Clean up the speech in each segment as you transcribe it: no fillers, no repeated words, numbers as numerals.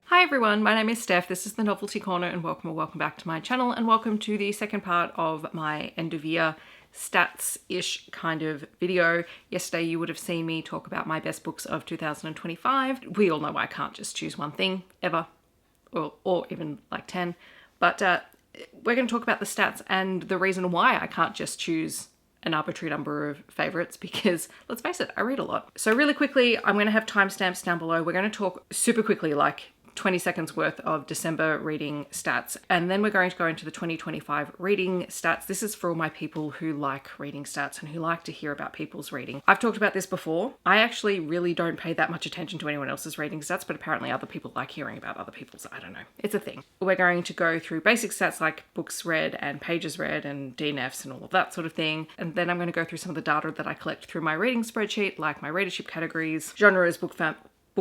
Hi everyone, my name is Steph, this is the Novelty Corner and welcome back to my channel and welcome to the second part of my end of year stats-ish kind of video. Yesterday you would have seen me talk about my best books of 2025. We all know I can't just choose one thing ever, or even like 10, but we're going to talk about the stats and the reason why I can't just choose an arbitrary number of favorites because, let's face it, I read a lot. So really quickly, I'm going to have timestamps down below. We're going to talk super quickly, like 20 seconds worth of December reading stats, and then we're going to go into the 2025 reading stats. This is for all my people who like reading stats and who like to hear about people's reading. I've talked about this before. I actually really don't pay that much attention to anyone else's reading stats, but apparently other people like hearing about other people's. I don't know. It's a thing. We're going to go through basic stats like books read and pages read and DNFs and all of that sort of thing. And then I'm going to go through some of the data that I collect through my reading spreadsheet, like my readership categories, genres, book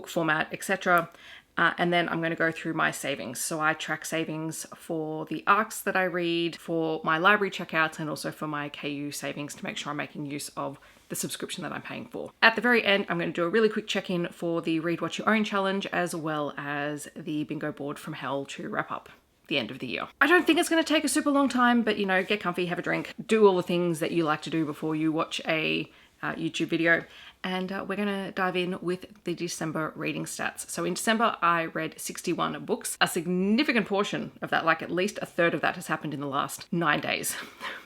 format, etc. And then I'm going to go through my savings. So I track savings for the ARCs that I read, for my library checkouts, and also for my KU savings to make sure I'm making use of the subscription that I'm paying for. At the very end, I'm going to do a really quick check-in for the Read What You Own challenge, as well as the bingo board from hell to wrap up the end of the year. I don't think it's going to take a super long time, but you know, get comfy, have a drink, do all the things that you like to do before you watch a YouTube video. And we're going to dive in with the December reading stats. So in December, I read 61 books. A significant portion of that, like at least a third of that, has happened in the last 9 days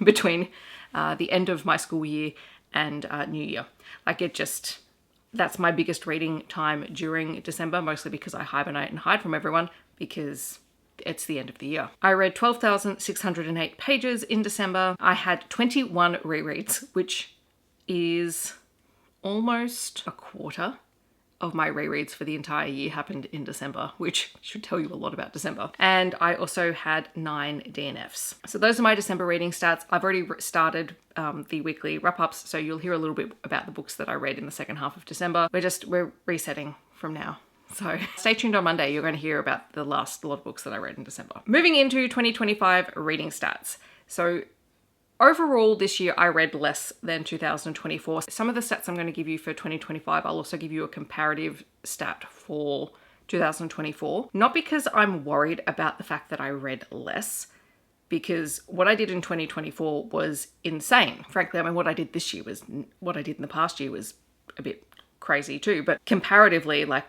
between the end of my school year and New Year. Like that's my biggest reading time during December, mostly because I hibernate and hide from everyone because it's the end of the year. I read 12,608 pages in December. I had 21 rereads, which is almost a quarter of my rereads for the entire year happened in December, which should tell you a lot about December. And I also had 9 DNFs. So those are my December reading stats. I've already started the weekly wrap-ups, so you'll hear a little bit about the books that I read in the second half of December. We're resetting from now. So stay tuned on Monday. You're going to hear about the last lot of books that I read in December. Moving into 2025 reading stats. So overall, this year I read less than 2024. Some of the stats I'm going to give you for 2025, I'll also give you a comparative stat for 2024. Not because I'm worried about the fact that I read less, because what I did in 2024 was insane. Frankly, I mean, what I did this year was, what I did in the past year was a bit crazy too. But comparatively, like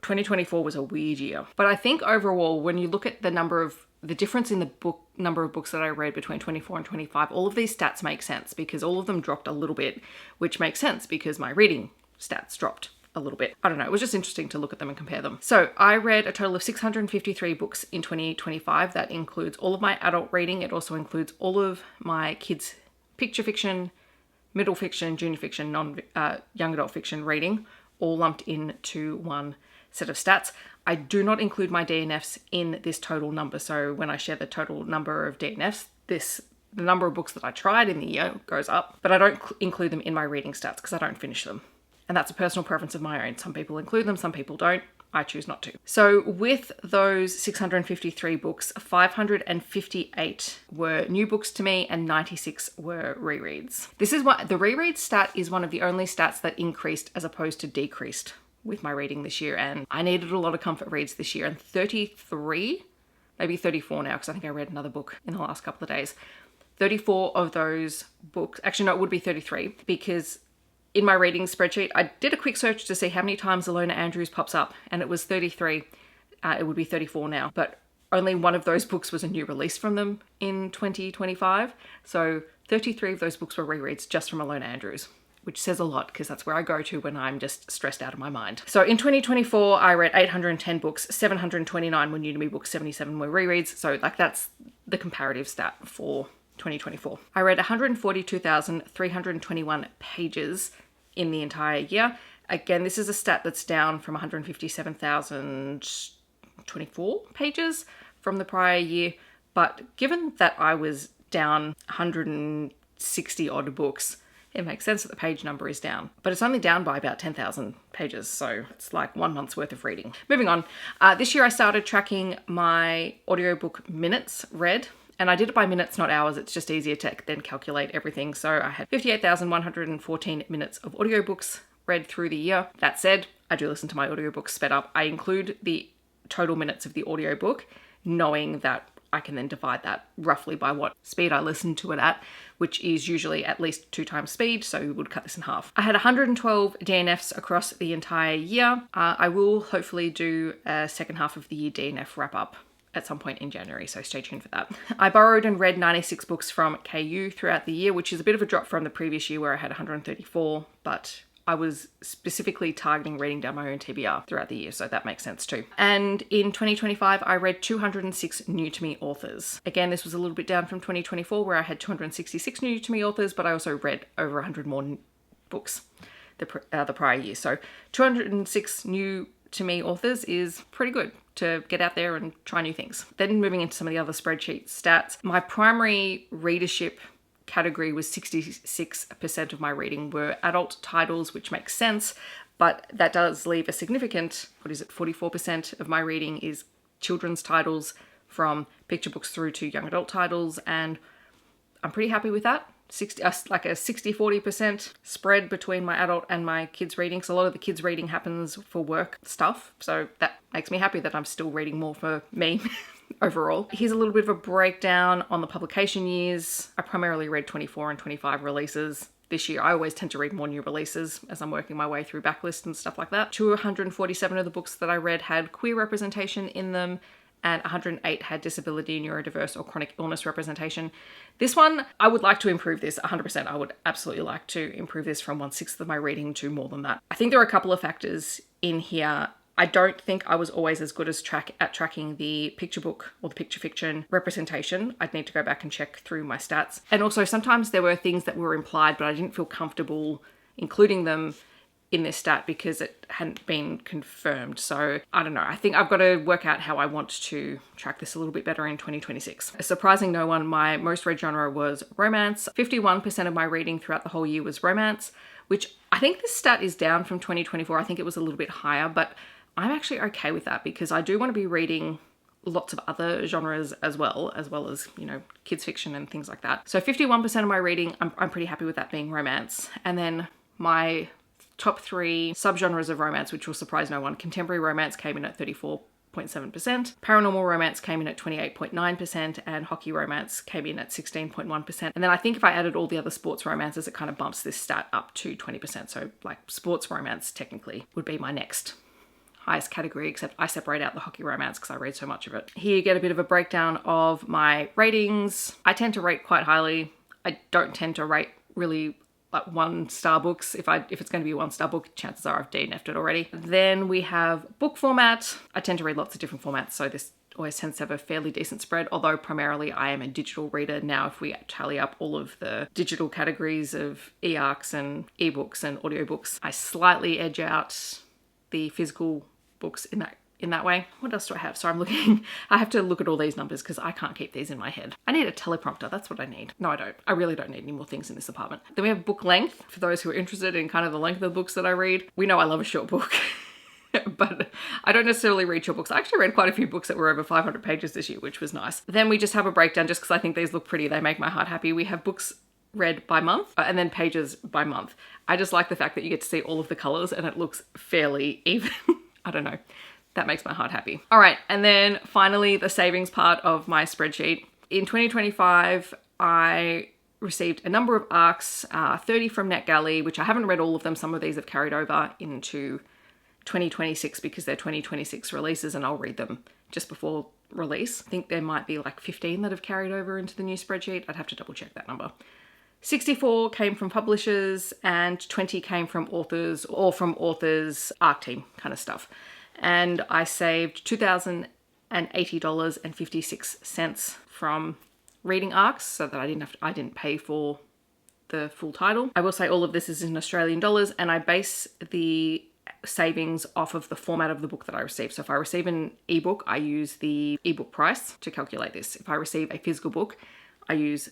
2024 was a weird year. But I think overall, when you look at the difference in the number of books that I read between 24 and 25, all of these stats make sense because all of them dropped a little bit, which makes sense because my reading stats dropped a little bit. I don't know, it was just interesting to look at them and compare them. So I read a total of 653 books in 2025. That includes all of my adult reading. It also includes all of my kids' picture fiction, middle fiction, junior fiction, young adult fiction reading, all lumped into one set of stats. I do not include my DNFs in this total number. So when I share the total number of DNFs, the number of books that I tried in the year goes up, but I don't include them in my reading stats because I don't finish them. And that's a personal preference of my own. Some people include them, some people don't. I choose not to. So with those 653 books, 558 were new books to me and 96 were rereads. This is what the reread stat is, one of the only stats that increased as opposed to decreased with my reading this year, and I needed a lot of comfort reads this year, and 33, maybe 34 now, because I think I read another book in the last couple of days. 34 of those books, actually no, it would be 33, because in my reading spreadsheet, I did a quick search to see how many times Ilona Andrews pops up, and it was 33. It would be 34 now, but only one of those books was a new release from them in 2025. So 33 of those books were rereads just from Ilona Andrews, which says a lot because that's where I go to when I'm just stressed out of my mind. So in 2024, I read 810 books, 729 were new to me books, 77 were rereads. So like that's the comparative stat for 2024. I read 142,321 pages in the entire year. Again, this is a stat that's down from 157,024 pages from the prior year. But given that I was down 160 odd books, it makes sense that the page number is down, but it's only down by about 10,000 pages. So it's like 1 month's worth of reading. Moving on. This year I started tracking my audiobook minutes read, and I did it by minutes, not hours. It's just easier to then calculate everything. So I had 58,114 minutes of audiobooks read through the year. That said, I do listen to my audiobooks sped up. I include the total minutes of the audiobook, knowing that I can then divide that roughly by what speed I listen to it at, which is usually at least 2 times speed, so we would cut this in half. I had 112 DNFs across the entire year. I will hopefully do a second half of the year DNF wrap up at some point in January, so stay tuned for that. I borrowed and read 96 books from KU throughout the year, which is a bit of a drop from the previous year where I had 134, but I was specifically targeting reading down my own TBR throughout the year, so that makes sense too. And in 2025, I read 206 new to me authors. Again, this was a little bit down from 2024 where I had 266 new to me authors, but I also read over 100 more books the prior year. So 206 new to me authors is pretty good to get out there and try new things. Then moving into some of the other spreadsheet stats, my primary readership category was 66% of my reading were adult titles, which makes sense, but that does leave a significant, 44% of my reading is children's titles, from picture books through to young adult titles, and I'm pretty happy with that. Like a 60-40% spread between my adult and my kids reading. So a lot of the kids reading happens for work stuff, so that makes me happy that I'm still reading more for me overall. Here's a little bit of a breakdown on the publication years. I primarily read 24 and 25 releases this year. I always tend to read more new releases as I'm working my way through backlist and stuff like that. 247 of the books that I read had queer representation in them, and 108 had disability, neurodiverse, or chronic illness representation. This one, I would like to improve this 100%. I would absolutely like to improve this from 1/6 of my reading to more than that. I think there are a couple of factors in here. I don't think I was always as good as at tracking the picture book or the picture fiction representation. I'd need to go back and check through my stats. And also sometimes there were things that were implied, but I didn't feel comfortable including them in this stat because it hadn't been confirmed. So I don't know. I think I've got to work out how I want to track this a little bit better in 2026. Surprising no one, my most read genre was romance. 51% of my reading throughout the whole year was romance, which I think this stat is down from 2024. I think it was a little bit higher, but I'm actually okay with that because I do want to be reading lots of other genres as well as, you know, kids fiction and things like that. So 51% of my reading, I'm pretty happy with that being romance. And then my top 3 subgenres of romance, which will surprise no one. Contemporary romance came in at 34.7%. Paranormal romance came in at 28.9%, and hockey romance came in at 16.1%. And then I think if I added all the other sports romances, it kind of bumps this stat up to 20%. So like sports romance technically would be my next highest category, except I separate out the hockey romance because I read so much of it. Here you get a bit of a breakdown of my ratings. I tend to rate quite highly. I don't tend to rate really like 1-star books. If it's going to be a 1-star book, chances are I've DNF'd it already. Then we have book format. I tend to read lots of different formats, so this always tends to have a fairly decent spread, although primarily I am a digital reader now. If we tally up all of the digital categories of e-arcs and ebooks and audiobooks, I slightly edge out the physical books in that way. What else do I have? So I'm looking, I have to look at all these numbers because I can't keep these in my head. I need a teleprompter. That's what I need. No, I don't. I really don't need any more things in this apartment. Then we have book length. For those who are interested in kind of the length of the books that I read, we know I love a short book, but I don't necessarily read short books. I actually read quite a few books that were over 500 pages this year, which was nice. Then we just have a breakdown just because I think these look pretty. They make my heart happy. We have books read by month and then pages by month. I just like the fact that you get to see all of the colors and it looks fairly even. I don't know. That makes my heart happy. All right, and then finally the savings part of my spreadsheet. In 2025, I received a number of ARCs, 30 from NetGalley, which I haven't read all of them. Some of these have carried over into 2026 because they're 2026 releases and I'll read them just before release. I think there might be like 15 that have carried over into the new spreadsheet. I'd have to double check that number. 64 came from publishers and 20 came from authors or from authors' ARC team kind of stuff. And I saved $2,080.56 from reading ARCs so that I didn't pay for the full title. I will say all of this is in Australian dollars and I base the savings off of the format of the book that I receive. So if I receive an ebook, I use the ebook price to calculate this. If I receive a physical book, I use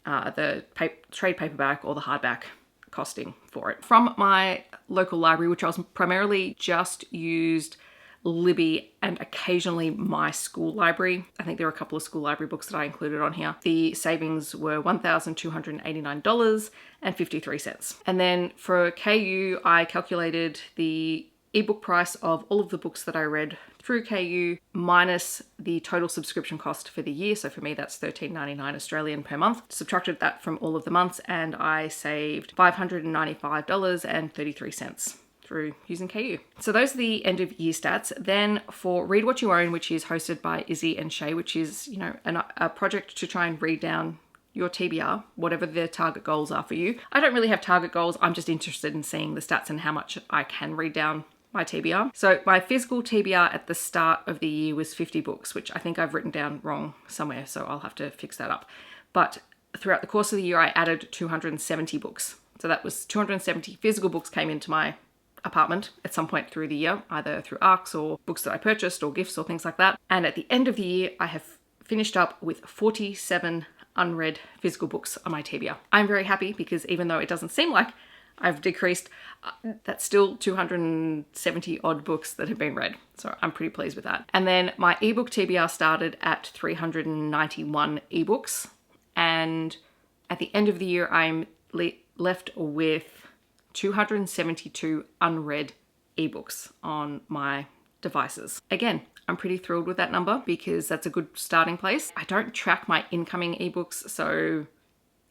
the trade paperback or the hardback costing for it. From my local library, which I was primarily just used Libby and occasionally my school library. I think there are a couple of school library books that I included on here. The savings were $1,289.53. And then for KU, I calculated the ebook price of all of the books that I read through KU minus the total subscription cost for the year. So for me, that's $13.99 Australian per month. Subtracted that from all of the months and I saved $595.33 through using KU. So those are the end of year stats. Then for Read What You Own, which is hosted by Izzy and Shae, which is, you know, a project to try and read down your TBR, whatever the target goals are for you. I don't really have target goals. I'm just interested in seeing the stats and how much I can read down my TBR. So my physical TBR at the start of the year was 50 books, which I think I've written down wrong somewhere, so I'll have to fix that up. But throughout the course of the year, I added 270 books. So that was 270 physical books came into my apartment at some point through the year, either through ARCs or books that I purchased or gifts or things like that. And at the end of the year, I have finished up with 47 unread physical books on my TBR. I'm very happy because even though it doesn't seem like I've decreased, that's still 270 odd books that have been read. So I'm pretty pleased with that. And then my ebook TBR started at 391 ebooks. And at the end of the year, I'm left with 272 unread ebooks on my devices. Again, I'm pretty thrilled with that number because that's a good starting place. I don't track my incoming ebooks, so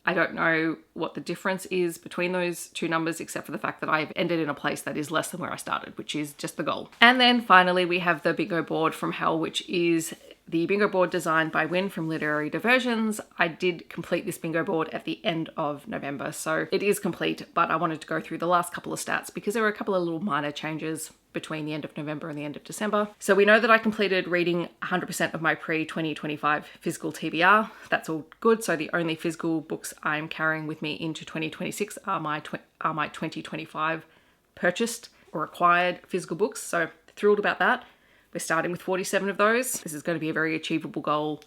I don't know what the difference is between those two numbers, except for the fact that I've ended in a place that is less than where I started, which is just the goal. And then finally, we have the bingo board from hell, which is the bingo board designed by Winn from Literary Diversions. I did complete this bingo board at the end of November, so it is complete, but I wanted to go through the last couple of stats because there were a couple of little minor changes between the end of November and the end of December. So we know that I completed reading 100% of my pre-2025 physical TBR. That's all good. So the only physical books I'm carrying with me into 2026 are my 2025 purchased or acquired physical books. So thrilled about that. We're starting with 47 of those. This is going to be a very achievable goal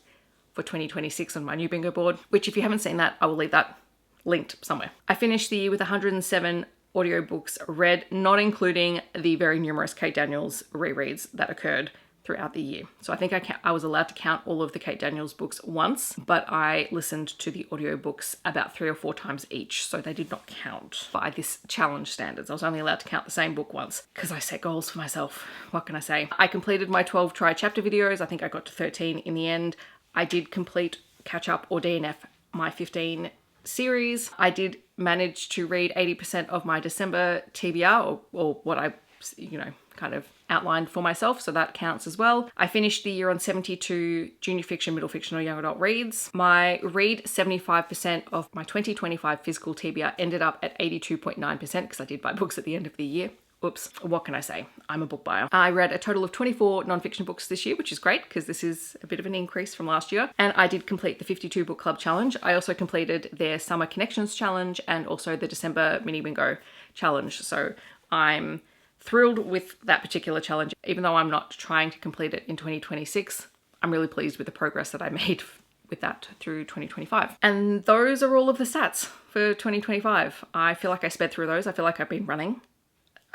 for 2026 on my new bingo board, which if you haven't seen that, I will leave that linked somewhere. I finished the year with 107 audiobooks read, not including the very numerous Kate Daniels rereads that occurred throughout the year. So I think I was allowed to count all of the Kate Daniels books once, but I listened to the audiobooks about 3 or 4 times each, so they did not count by this challenge standards. I was only allowed to count the same book once because I set goals for myself. What can I say? I completed my 12 try chapter videos. I think I got to 13 in the end. I did complete catch up or DNF my 15 series. I did manage to read 80% of my December TBR or what I, kind of outlined for myself, so that counts as well. I finished the year on 72 junior fiction, middle fiction or young adult reads. My read 75% of my 2025 physical TBR ended up at 82.9% because I did buy books at the end of the year. Oops, what can I say? I'm a book buyer. I read a total of 24 non-fiction books this year, which is great because this is a bit of an increase from last year. And I did complete the 52 Book Club Challenge. I also completed their Summer Connections Challenge and also the December Mini Bingo Challenge. So I'm thrilled with that particular challenge. Even though I'm not trying to complete it in 2026, I'm really pleased with the progress that I made with that through 2025. And those are all of the stats for 2025. I feel like I sped through those. I feel like I've been running.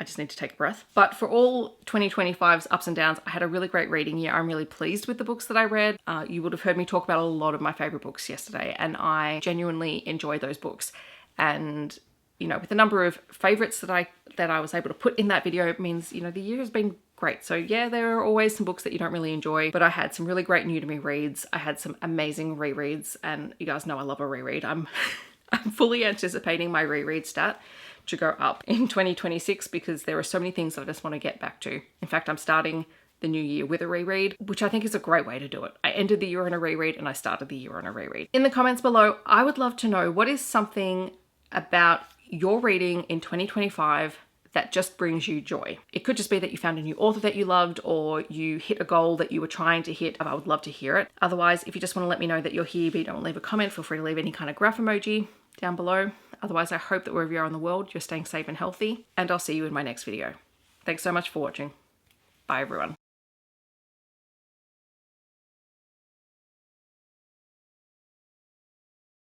I just need to take a breath. But for all 2025's ups and downs, I had a really great reading year. I'm really pleased with the books that I read. You would have heard me talk about a lot of my favorite books yesterday, and I genuinely enjoy those books. And with the number of favorites that I was able to put in that video, it means, the year has been great. So yeah, there are always some books that you don't really enjoy, but I had some really great new to me reads. I had some amazing rereads, and you guys know I love a reread. I'm fully anticipating my reread stat to go up in 2026 because there are so many things that I just want to get back to. In fact, I'm starting the new year with a reread, which I think is a great way to do it. I ended the year on a reread and I started the year on a reread. In the comments below, I would love to know what is something about your reading in 2025 that just brings you joy. It could just be that you found a new author that you loved or you hit a goal that you were trying to hit. I would love to hear it. Otherwise, if you just want to let me know that you're here but you don't want to leave a comment, feel free to leave any kind of graph emoji down below. Otherwise, I hope that wherever you are in the world, you're staying safe and healthy, and I'll see you in my next video. Thanks so much for watching. Bye everyone.